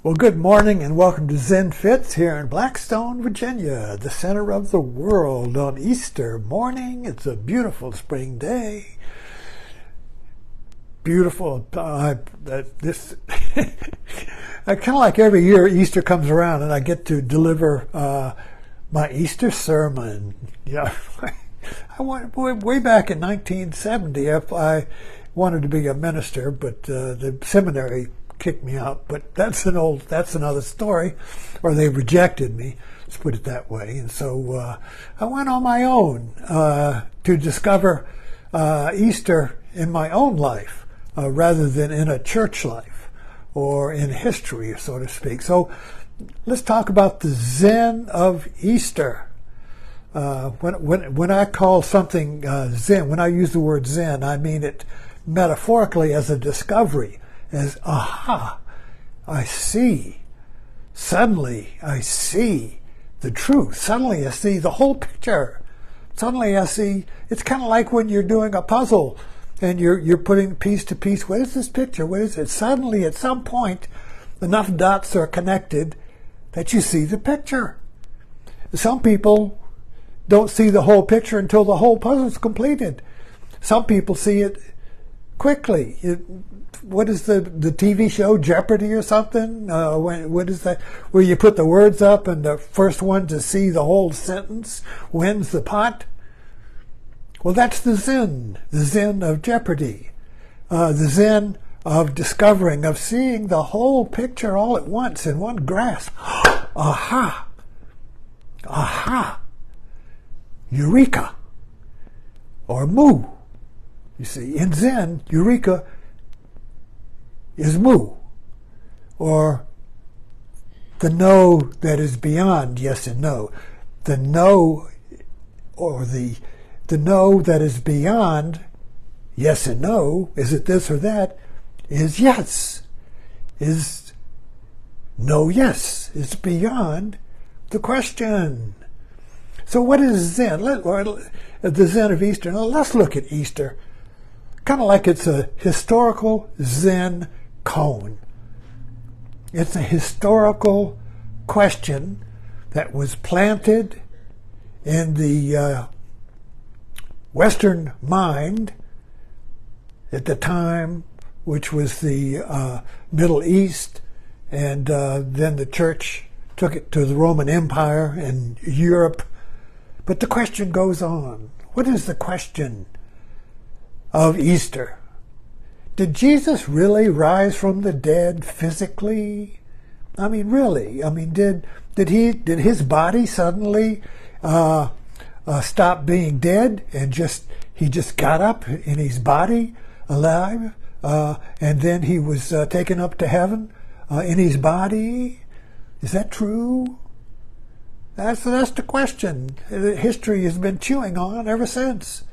Well, good morning and welcome to Zen Fits here in Blackstone, Virginia, the center of the world on Easter morning. It's a beautiful spring day. Beautiful. I kind of like every year Easter comes around and I get to deliver my Easter sermon. Yeah, I went way back in 1970. I wanted to be a minister, but the seminary kicked me out, but that's another story, or they rejected me, let's put it that way. And so I went on my own to discover Easter in my own life rather than in a church life or in history, so to speak. So let's talk about the Zen of Easter. When I call something Zen, when I use the word Zen, I mean it metaphorically as a discovery, as, aha, I see. Suddenly I see the truth. Suddenly I see the whole picture. Suddenly I see, it's kind of like when you're doing a puzzle and you're putting piece to piece. What is this picture? What is it? Suddenly at some point, enough dots are connected that you see the picture. Some people don't see the whole picture until the whole puzzle is completed. Some people see it quickly. What is the TV show, Jeopardy or something? What is that? Where you put the words up and the first one to see the whole sentence wins the pot? Well, that's the Zen of Jeopardy. The Zen of discovering, of seeing the whole picture all at once in one grasp. Aha! Aha! Eureka! Or moo. You see, in Zen, Eureka is moo, or the no that is beyond yes and no. The no, or the no that is beyond yes and no, is it this or that, is yes, is no yes, is beyond the question. So what is Zen? The Zen of Easter. Now let's look at Easter kind of like it's a historical Zen Koan. It's a historical question that was planted in the Western mind at the time, which was the Middle East, and then the church took it to the Roman Empire and Europe. But the question goes on. What is the question of Easter? Did Jesus really rise from the dead physically? I mean, really? I mean, did his body suddenly stop being dead and he just got up in his body alive, and then he was taken up to heaven in his body? Is that true? That's the question. History has been chewing on ever since.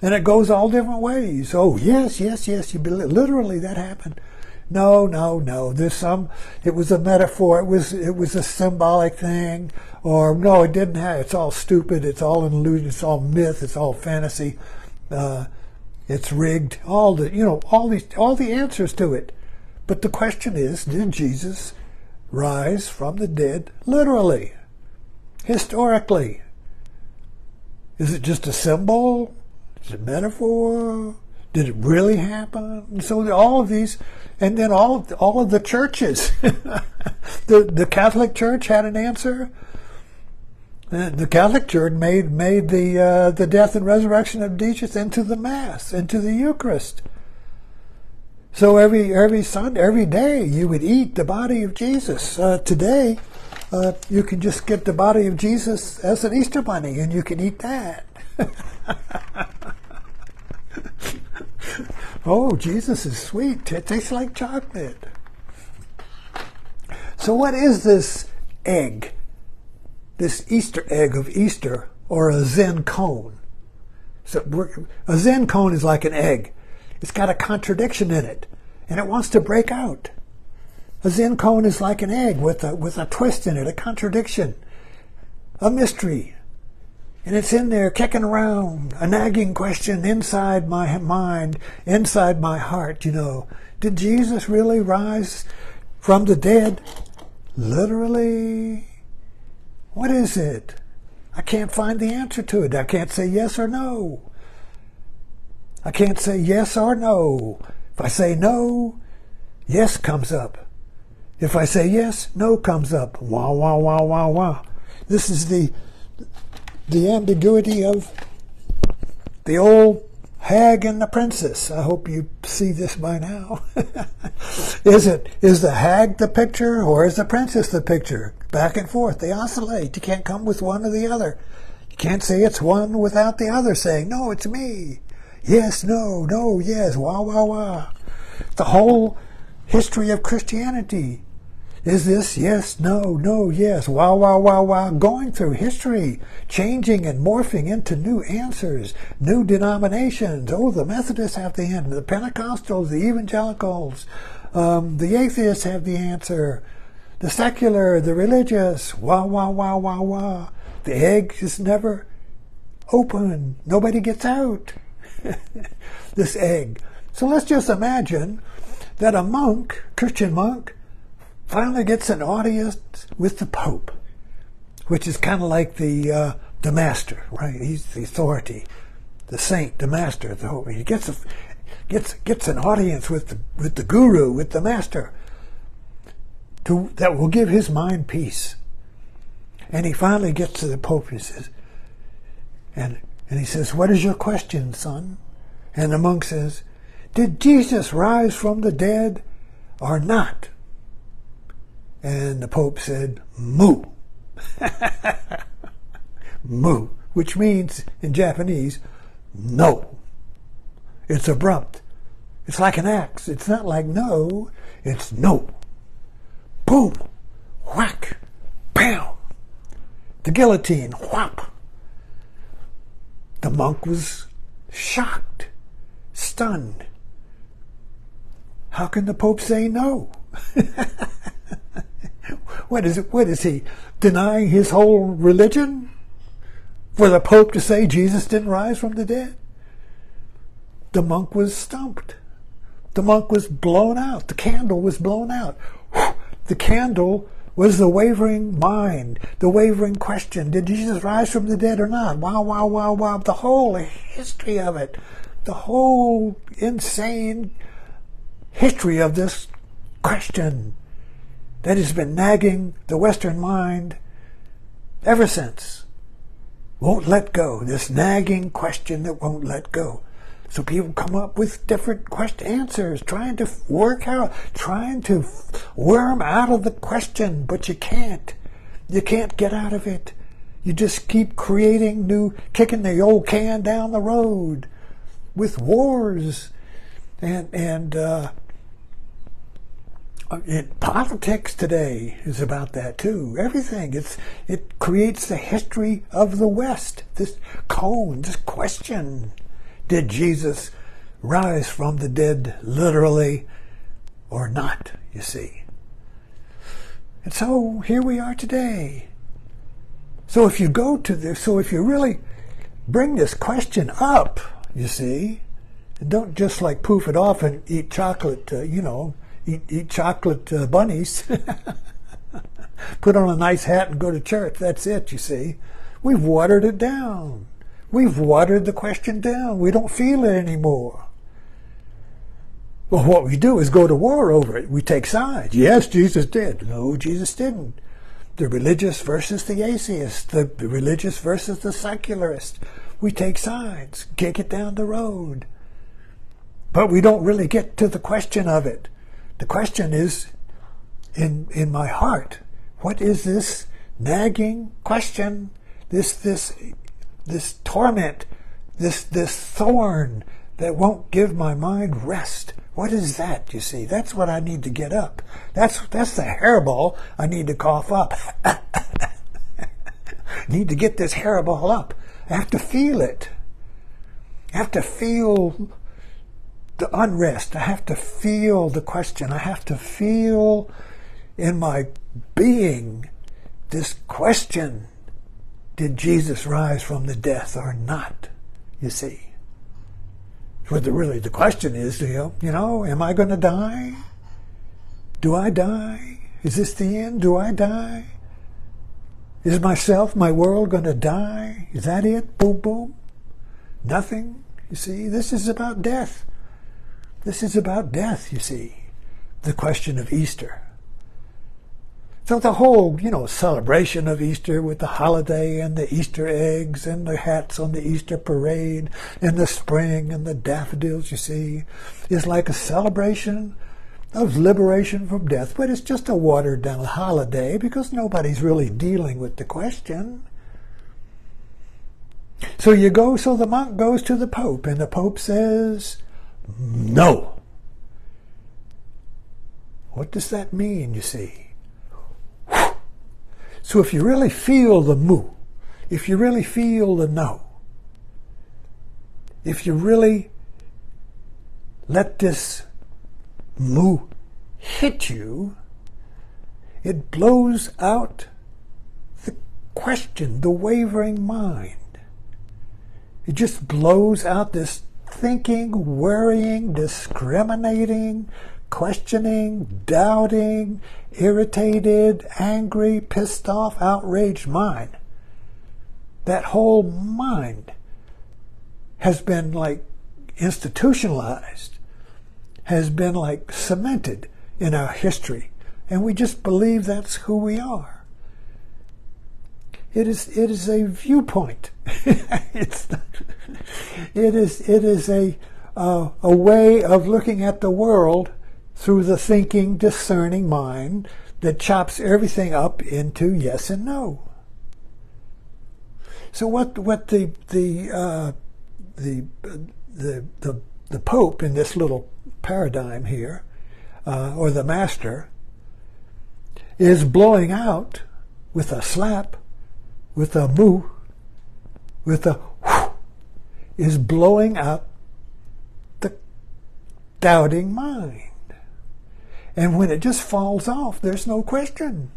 And it goes all different ways. Oh, yes, you believe, literally that happened. No. It was a metaphor. It was a symbolic thing. Or no, it didn't have. It's all stupid. It's all an illusion. It's all myth. It's all fantasy. It's rigged. All the answers to it. But the question is, did Jesus rise from the dead literally, historically? Is it just a symbol? Is it metaphor? Did it really happen? And so all of these, and then all of the churches. the Catholic Church had an answer. The Catholic Church made the death and resurrection of Jesus into the Mass, into the Eucharist. So every Sunday, every day, you would eat the body of Jesus. Today, you can just get the body of Jesus as an Easter bunny, and you can eat that. Oh, Jesus is sweet. It tastes like chocolate. So what is this egg? This Easter egg of Easter, or a Zen Koan? So a Zen Koan is like an egg. It's got a contradiction in it, and it wants to break out. A Zen Koan is like an egg with a twist in it, a contradiction, a mystery. And it's in there kicking around, a nagging question inside my mind, inside my heart, Did Jesus really rise from the dead? Literally? What is it? I can't find the answer to it. I can't say yes or no. I can't say yes or no. If I say no, yes comes up. If I say yes, no comes up. Wah, wah, wah, wah, wah. This is the ambiguity of the old hag and the princess. I hope you see this by now. Is the hag the picture or is the princess the picture? Back and forth. They oscillate. You can't come with one or the other. You can't say it's one without the other saying, no, it's me. Yes, no, no, yes, wah, wah, wah. The whole history of Christianity is this yes, no, no, yes, wah, wah, wah, wah, going through history, changing and morphing into new answers, new denominations. Oh, the Methodists have the answer, the Pentecostals, the Evangelicals, the atheists have the answer, the secular, the religious, wah, wah, wah, wah, wah. The egg is never open. Nobody gets out. This egg. So let's just imagine that a monk, Christian monk, finally gets an audience with the Pope, which is kind of like the master, right? He's the authority, the saint, the master. He gets an audience with the guru, with the master, that will give his mind peace. And he finally gets to the Pope. He says, and he says, "What is your question, son?" And the monk says, "Did Jesus rise from the dead or not?" And the Pope said, "Mu." Mu, which means in Japanese, no. It's abrupt. It's like an axe. It's not like no, it's no. Boom, whack, bam. The guillotine, whop. The monk was shocked, stunned. How can the Pope say no? What is he denying his whole religion? For the Pope to say Jesus didn't rise from the dead? The monk was stumped. The monk was blown out. The candle was blown out. The candle was the wavering mind, the wavering question. Did Jesus rise from the dead or not? Wow, wow, wow, wow. The whole history of it. The whole insane history of this question that has been nagging the Western mind ever since. Won't let go. This nagging question that won't let go. So people come up with different answers, trying to work out, trying to worm out of the question, but you can't. You can't get out of it. You just keep creating kicking the old can down the road with wars and politics today is about that too. Everything. It creates the history of the West. This Koan, this question. Did Jesus rise from the dead literally or not, you see? And so here we are today. So if you really bring this question up, you see, and don't just like poof it off and eat chocolate, eat chocolate bunnies, put on a nice hat and go to church. That's it, you see. We've watered it down. We've watered the question down. We don't feel it anymore. Well, what we do is go to war over it. We take sides. Yes, Jesus did. No, Jesus didn't. The religious versus the atheist. The religious versus the secularist. We take sides. Kick it down the road. But we don't really get to the question of it. The question is in my heart. What is this nagging question? This torment, this thorn that won't give my mind rest. What is that, you see? That's what I need to get up. That's the hairball I need to cough up. Need to get this hairball up. I have to feel it. I have to feel the unrest. I have to feel the question. I have to feel in my being this question. Did Jesus rise from the death or not? You see. What the question is, am I going to die? Do I die? Is this the end? Do I die? Is myself, my world, going to die? Is that it? Boom, boom. Nothing. You see, this is about death. This is about death, you see. The question of Easter. So the whole, celebration of Easter with the holiday and the Easter eggs and the hats on the Easter parade and the spring and the daffodils, you see, is like a celebration of liberation from death. But it's just a watered down holiday because nobody's really dealing with the question. So the monk goes to the Pope, and the Pope says, no. What does that mean, you see? So if you really feel the moo, if you really feel the no, if you really let this moo hit you, it blows out the question, the wavering mind. It just blows out this thinking, worrying, discriminating, questioning, doubting, irritated, angry, pissed off, outraged mind. That whole mind has been like institutionalized, has been like cemented in our history, and we just believe that's who we are. It is a viewpoint. It is a way of looking at the world through the thinking, discerning mind that chops everything up into yes and no. So what the Pope in this little paradigm here, or the Master, is blowing out with a slap, with a moo, with a whoo, is blowing out the doubting mind. And when it just falls off, there's no question.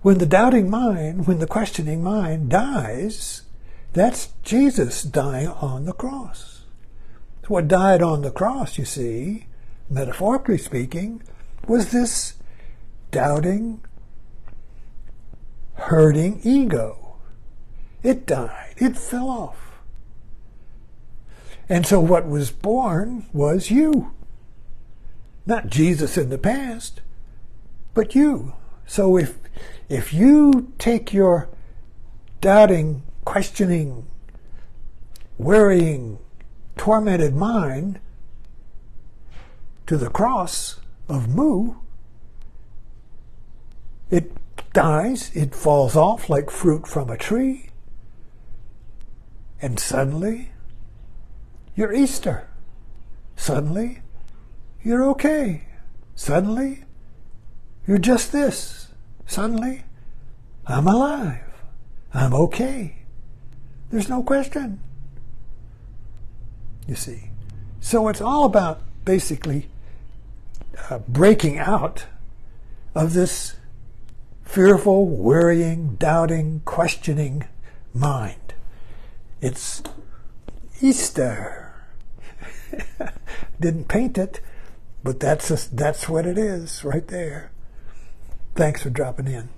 When the doubting mind, when the questioning mind dies, that's Jesus dying on the cross. What died on the cross, you see, metaphorically speaking, was this doubting, hurting ego. It died. It fell off. And so what was born was you. Not Jesus in the past, but you. So if you take your doubting, questioning, worrying, tormented mind to the cross of moo, it dies, it falls off like fruit from a tree, and suddenly you're Easter. Suddenly you're okay. Suddenly you're just this. Suddenly I'm alive. I'm okay. There's no question. You see. So it's all about basically breaking out of this fearful, worrying, doubting, questioning mind. It's Easter. Didn't paint it, but that's what it is right there. Thanks for dropping in.